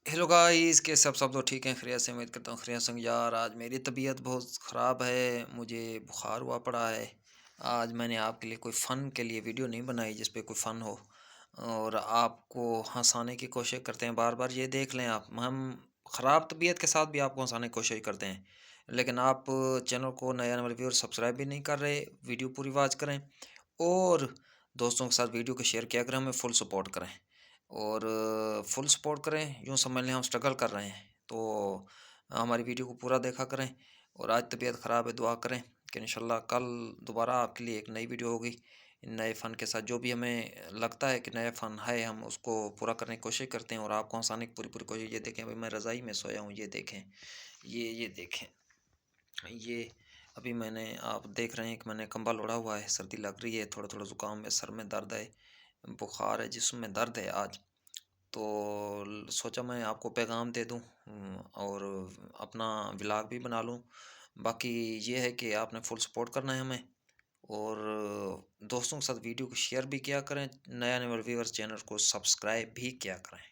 Hello guys, कैसे सब लोग ठीक हैं? खैरियत से उम्मीद करता हूँ खैरियत से होंगे। यार आज मेरी तबीयत बहुत ख़राब है, मुझे बुखार हुआ पड़ा है। आज मैंने आपके लिए कोई फ़न के लिए वीडियो नहीं बनाई जिस पे कोई फ़न हो और आपको हंसाने की कोशिश करते हैं। बार बार ये देख लें आप, हम ख़राब तबीयत के साथ भी आपको हंसाने की कोशिश करते हैं, लेकिन आप चैनल को नया नंबर व्यूअर सब्सक्राइब भी नहीं कर रहे। वीडियो पूरी वॉच करें और दोस्तों के साथ वीडियो को शेयर किया करें, हमें फुल सपोर्ट करें और फुल सपोर्ट करें। यूँ समझ लें हम स्ट्रगल कर रहे हैं, तो हमारी वीडियो को पूरा देखा करें। और आज तबीयत ख़राब है, दुआ करें कि इंशाल्लाह कल दोबारा आपके लिए एक नई वीडियो होगी नए फ़न के साथ। जो भी हमें लगता है कि नया फ़न है, हम उसको पूरा करने की कोशिश करते हैं और आपको हँसाने की पूरी पूरी कोशिश। ये देखें, अभी मैं रज़ाई में सोया हूँ, ये देखें, ये देखें, ये अभी मैंने, आप देख रहे हैं कि मैंने कंबल ओढ़ा हुआ है, सर्दी लग रही है, थोड़ा थोड़ा ज़ुकाम है, सर में दर्द है, बुखार है, जिस्म में दर्द है आज। तो सोचा मैं आपको पैगाम दे दूं, और अपना व्लॉग भी बना लूं। बाकी ये है कि आपने फुल सपोर्ट करना है हमें और दोस्तों के साथ वीडियो को शेयर भी किया करें। नया नए व्यूअर्स चैनल को सब्सक्राइब भी किया करें।